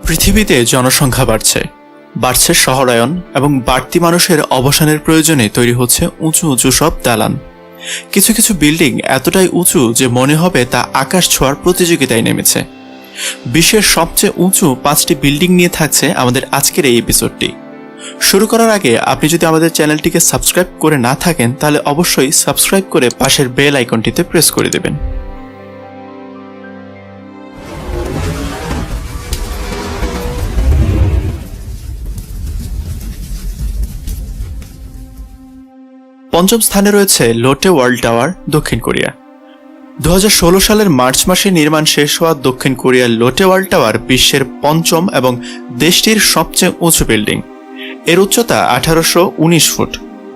পৃথিবীতে জনসংখ্যা বাড়ছে শহরায়ন এবং বাড়তি মানুষের অবসানের প্রয়োজনে তৈরি হচ্ছে উঁচু উঁচু সব দালান। কিছু কিছু বিল্ডিং এতটাই উঁচু যে মনে হবে তা আকাশ ছোঁয়ার প্রতিযোগিতায় নেমেছে। বিশ্বের সবচেয়ে উঁচু 5টি বিল্ডিং নিয়ে থাকছে আমাদের আজকের এই এপিসোডটি। শুরু করার আগে আপনি যদি আমাদের চ্যানেলটিকে সাবস্ক্রাইব করে না থাকেন তাহলে অবশ্যই সাবস্ক্রাইব করে পাশের বেল আইকনটিতে প্রেস করে দেবেন। পঞ্চম স্থানে রয়েছে লোটে ওয়ার্ল্ড টাওয়ার, দক্ষিণ কোরিয়া। 2016 সালের মার্চ মাসে নির্মাণ শেষ হওয়া দক্ষিণ কোরিয়ার লোটে ওয়ার্ল্ড টাওয়ার বিশ্বের পঞ্চম এবং দেশটির সবচেয়ে উঁচু বিল্ডিং। এর উচ্চতা 1819 ফুট।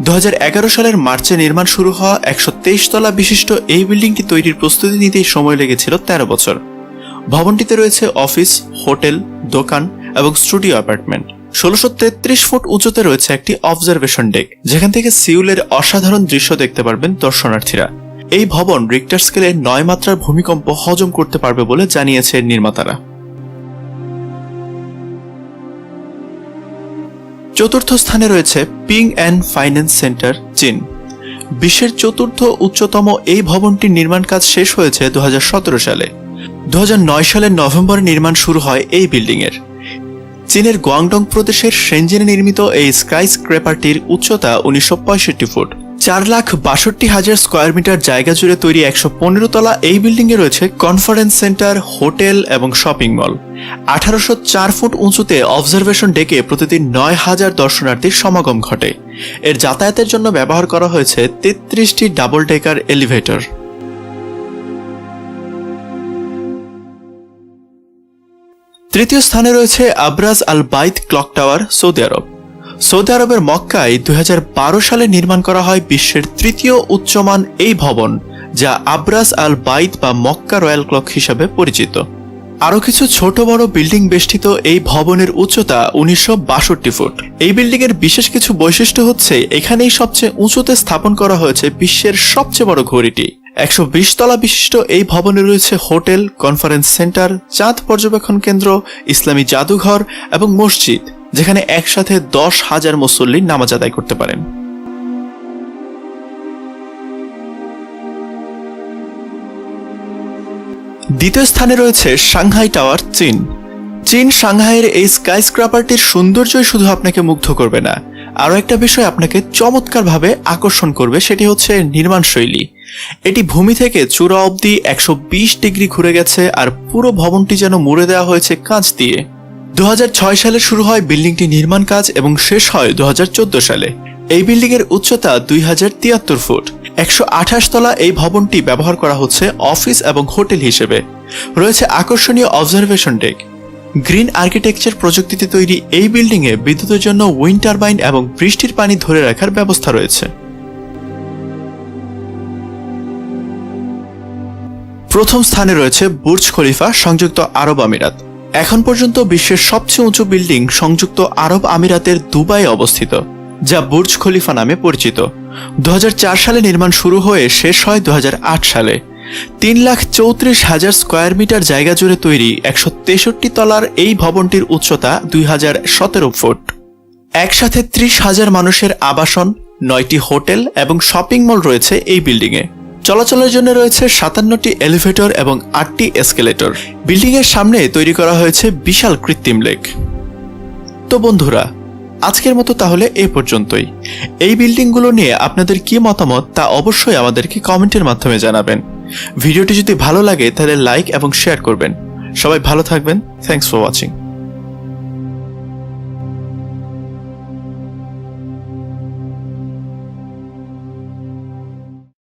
2011 সালের মার্চে নির্মাণ শুরু হওয়া 123 তলা বিশিষ্ট এই বিল্ডিংটি তৈরির প্রস্তুতি নিতেই সময় লেগেছিল 13 বছর। ভবনটিতে রয়েছে অফিস, হোটেল, দোকান এবং স্টুডিও অ্যাপার্টমেন্ট। 1633 ফুট উঁচুতে রয়েছে একটি অবজারভেশন ডেক, যেখান থেকে সিউলের অসাধারণ দৃশ্য দেখতে পারবেন দর্শনার্থীরা। এই ভবন রিক্টার স্কেলে 9 মাত্রার ভূমিকম্প হজম করতে পারবে বলে জানিয়েছে নির্মাতারা। চতুর্থ স্থানে রয়েছে পিং অ্যান্ড ফাইন্যান্স সেন্টার, চীন। বিশ্বের চতুর্থ উচ্চতম এই ভবনটির নির্মাণ কাজ শেষ হয়েছে 2017 সালে। 2009 সালের নভেম্বরে নির্মাণ শুরু হয় এই বিল্ডিংয়ের। চীনের গুয়াংডং প্রদেশের শেনজেনে নির্মিত এই স্কাই স্ক্র্যাপারটির উচ্চতা 1965 ফুট। 4,62,000 স্কোয়ার মিটার জায়গা জুড়ে তৈরি 115 তলা এই বিল্ডিংয়ে রয়েছে কনফারেন্স সেন্টার, হোটেল এবং শপিং মল। 1804 ফুট উঁচুতে অবজারভেশন ডেকে প্রতিদিন 9,000 দর্শনার্থীর সমাগম ঘটে। এর যাতায়াতের জন্য ব্যবহার করা হয়েছে 33টি ডাবল ডেকার এলিভেটর। তৃতীয় স্থানে রয়েছে আবরাজ আল বাইত ক্লক টাওয়ার, সৌদি আরব। সৌদি আরবের মক্কায় 2012 সালে নির্মাণ করা হয় বিশ্বের তৃতীয় উচ্চমান এই ভবন, যা আবরাজ আল বাইত বা মক্কা রয়্যাল ক্লক হিসাবে পরিচিত। আরও কিছু ছোট বড় বিল্ডিং বেষ্টিত এই ভবনের উচ্চতা 1962 ফুট। এই বিল্ডিংয়ের বিশেষ কিছু বৈশিষ্ট্য হচ্ছে এখানেই সবচেয়ে উঁচুতে স্থাপন করা হয়েছে বিশ্বের সবচেয়ে বড় ঘড়িটি। 120 তলা বিশিষ্ট এই ভবনে রয়েছে হোটেল, কনফারেন্স সেন্টার, চাঁদ পর্যবেক্ষণ কেন্দ্র, ইসলামী জাদুঘর এবং মসজিদ, যেখানে একসাথে 10,000 মুসল্লি নামাজ আদায় করতে পারেন। দ্বিতীয় স্থানে রয়েছে সাংহাই টাওয়ার, চীন। চীন সাংহাইয়ের এই স্কাই স্ক্র্যাপারটির সৌন্দর্যই শুধু আপনাকে মুগ্ধ করবে না, আরও একটা বিষয় আপনাকে চমৎকারভাবে আকর্ষণ করবে, সেটি হচ্ছে নির্মাণ শৈলী। এটি ভূমি থেকে চূড়া অবধি 120 ডিগ্রি ঘুরে গেছে, আর পুরো ভবনটি যেন মুড়ে দেওয়া হয়েছে কাঁচ দিয়ে। 2006 সালে শুরু হয় বিল্ডিংটি নির্মাণ কাজ এবং শেষ হয় 2014 সালে। এই বিল্ডিংয়ের উচ্চতা 2073 ফুট। 128 তলা এই ভবনটি ব্যবহার করা হচ্ছে অফিস এবং হোটেল হিসেবে। রয়েছে আকর্ষণীয় অবজারভেশন ডেক। গ্রিন আর্কিটেকচার প্রযুক্তিতে তৈরি এই বিল্ডিংয়ে বিদ্যুতের জন্য উইন্ড টারবাইন এবং বৃষ্টির পানি ধরে রাখার ব্যবস্থা রয়েছে। প্রথম স্থানে রয়েছে বুর্জ খলিফা, সংযুক্ত আরব আমিরাত। এখন পর্যন্ত বিশ্বের সবচেয়ে উঁচু বিল্ডিং সংযুক্ত আরব আমিরাতের দুবাইয়ে অবস্থিত, যা বুর্জ খলিফা নামে পরিচিত। 2004 সালে নির্মাণ শুরু হয়ে শেষ হয় 2008 সালে। 3,34,000 স্কোয়ার মিটার জায়গা জুড়ে তৈরি 163 তলার এই ভবনটির উচ্চতা 2017 ফুট। একসাথে 30,000 মানুষের আবাসন, 9টি হোটেল এবং শপিং মল রয়েছে এই বিল্ডিংয়ে। চলাচলের জন্য রয়েছে 57টি এলিভেটর এবং 8টি এসকেলেটর। বিল্ডিংয়ের সামনে তৈরি করা হয়েছে বিশাল কৃত্রিম লেক। তো বন্ধুরা, আজকের মতো তাহলে এ পর্যন্তই। এই বিল্ডিংগুলো নিয়ে আপনাদের কি মতামত তা অবশ্যই আমাদেরকে কমেন্টের মাধ্যমে জানাবেন। ভিডিওটি যদি ভালো লাগে তাহলে লাইক এবং শেয়ার করবেন। সবাই ভালো থাকবেন। Thanks for watching.